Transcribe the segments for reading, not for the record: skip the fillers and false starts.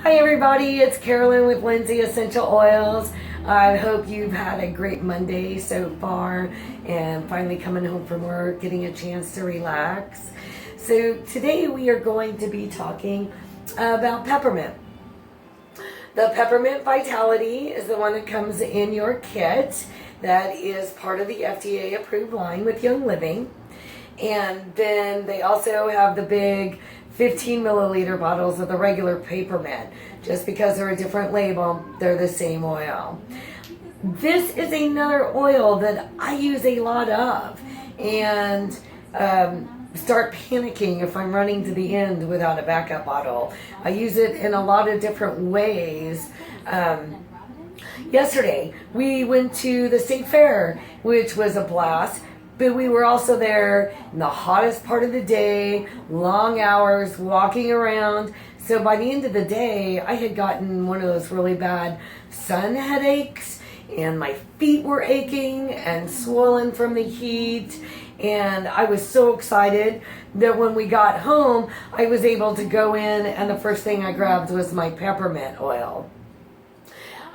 Hi everybody, it's Carolyn with Lindsay Essential Oils. I hope you've had a great Monday so far and finally coming home from work, getting a chance to relax. So today we are going to be talking about peppermint. The Peppermint Vitality is the one that comes in your kit that is part of the FDA approved line with Young Living. And then they also have the big 15 milliliter bottles of the regular peppermint. Just because they're a different label, they're the same oil. This is another oil that I use a lot of and start panicking if I'm running to the end without a backup bottle. I use it in a lot of different ways. Yesterday, we went to the state fair, which was a blast. But we were also there in the hottest part of the day, long hours, walking around. So by the end of the day, I had gotten one of those really bad sun headaches, and my feet were aching and swollen from the heat. And I was so excited that when we got home, I was able to go in, and the first thing I grabbed was my peppermint oil.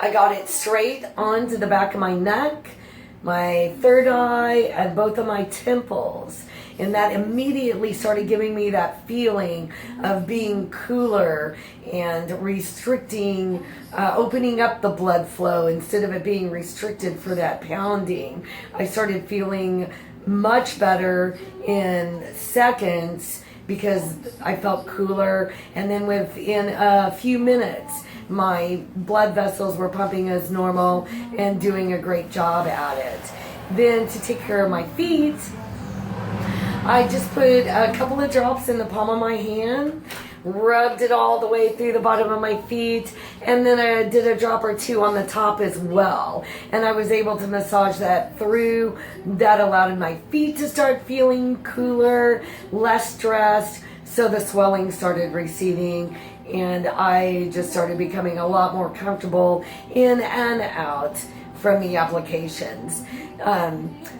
I got it straight onto the back of my neck, my third eye, and both of my temples. And that immediately started giving me that feeling of being cooler and restricting, opening up the blood flow instead of it being restricted for that pounding. I started feeling much better in seconds because I felt cooler, and then within a few minutes my blood vessels were pumping as normal and doing a great job at it. Then to take care of my feet, I just put a couple of drops in the palm of my hand, rubbed it all the way through the bottom of my feet, and then I did a drop or two on the top as well. And I was able to massage that through. That allowed my feet to start feeling cooler, less stressed, so the swelling started receding, and I just started becoming a lot more comfortable in and out from the applications.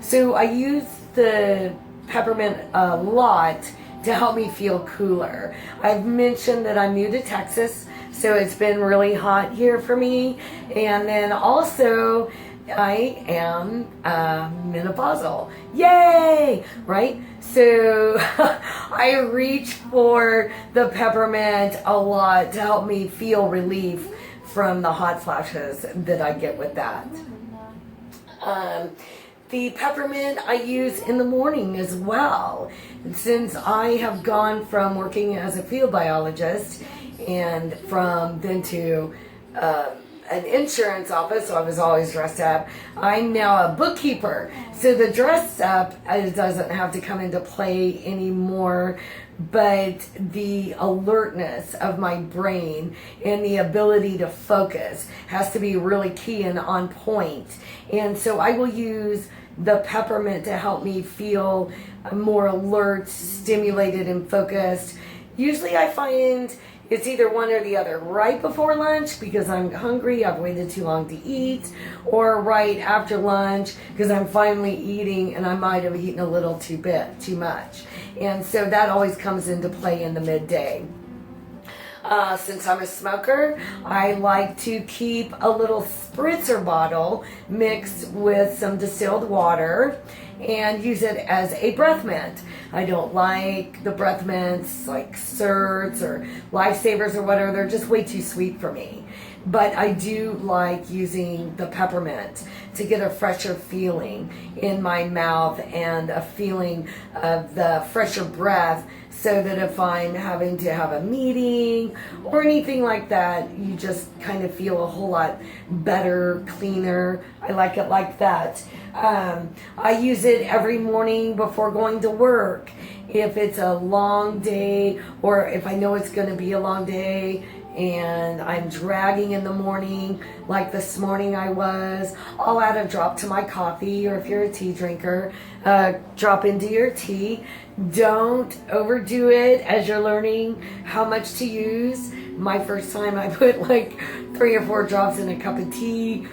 So I use the peppermint a lot to help me feel cooler. I've mentioned that I'm new to Texas, so it's been really hot here for me. And then also, I am menopausal. Yay! Right? So I reach for the peppermint a lot to help me feel relief from the hot flashes that I get with that. The peppermint I use in the morning as well. Since I have gone from working as a field biologist and from then to an insurance office, so I was always dressed up. I'm now a bookkeeper, so the dress up doesn't have to come into play anymore, but the alertness of my brain and the ability to focus has to be really key and on point. And so I will use the peppermint to help me feel more alert, stimulated, and focused. Usually I find it's either one or the other, right before lunch because I'm hungry, I've waited too long to eat, or right after lunch because I'm finally eating and I might have eaten a little too much. And so that always comes into play in the midday. Since I'm a smoker, I like to keep a little spritzer bottle mixed with some distilled water and use it as a breath mint. I don't like the breath mints like Certs or Lifesavers or whatever. They're just way too sweet for me. But I do like using the peppermint to get a fresher feeling in my mouth and a feeling of the fresher breath, so that if I'm having to have a meeting or anything like that, you just kind of feel a whole lot better, cleaner. I like it like that. I use it every morning before going to work. If it's a long day or if I know it's going to be a long day and I'm dragging in the morning, like this morning I'll add a drop to my coffee, or if you're a tea drinker, drop into your tea. Don't overdo it as you're learning how much to use. My first time I put like 3 or 4 drops in a cup of tea,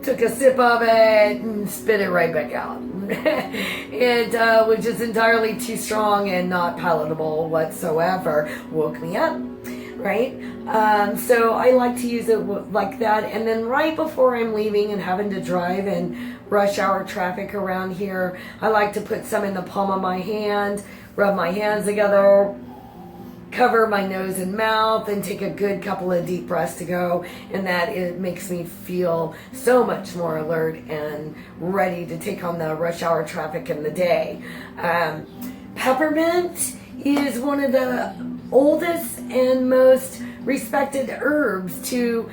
took a sip of it and spit it right back out. It was just entirely too strong and not palatable whatsoever. Woke me up. right? So I like to use it like that. And then right before I'm leaving and having to drive in rush hour traffic around here, I like to put some in the palm of my hand, rub my hands together, cover my nose and mouth, and take a good couple of deep breaths to go. And that it makes me feel so much more alert and ready to take on the rush hour traffic in the day. Peppermint is one of the oldest and most respected herbs to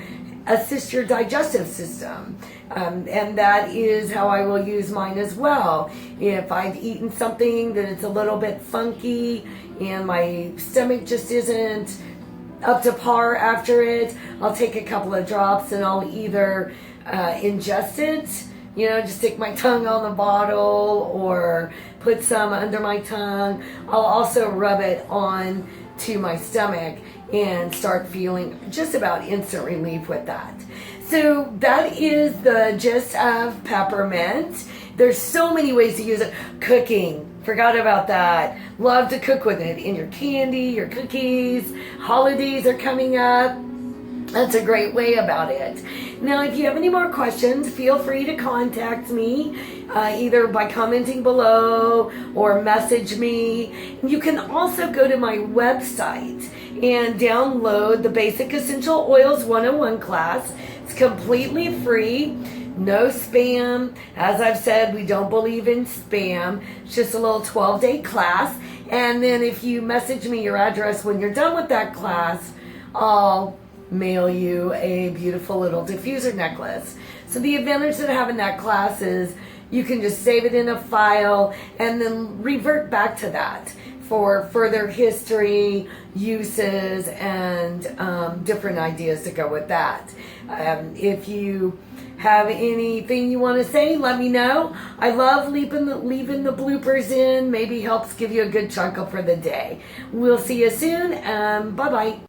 assist your digestive system. And that is how I will use mine as well. If I've eaten something that it's a little bit funky and my stomach just isn't up to par after it, I'll take a couple of drops and I'll either ingest it, just stick my tongue on the bottle or put some under my tongue. I'll also rub it on to my stomach and start feeling just about instant relief with that. So that is the gist of peppermint. There's so many ways to use it. Cooking, forgot about that. Love to cook with it in your candy, your cookies. Holidays are coming up. That's a great way about it. Now, if you have any more questions, feel free to contact me either by commenting below or message me. You can also go to my website and download the Basic Essential Oils 101 class. It's completely free. No spam. As I've said, we don't believe in spam. It's just a little 12-day class. And then if you message me your address when you're done with that class, I'll mail you a beautiful little diffuser necklace. So the advantage of having that class is you can just save it in a file and then revert back to that for further history, uses, and different ideas to go with that. If you have anything you want to say, let me know. I love leaving the bloopers in. Maybe helps give you a good chuckle for the day. We'll see you soon. Bye-bye.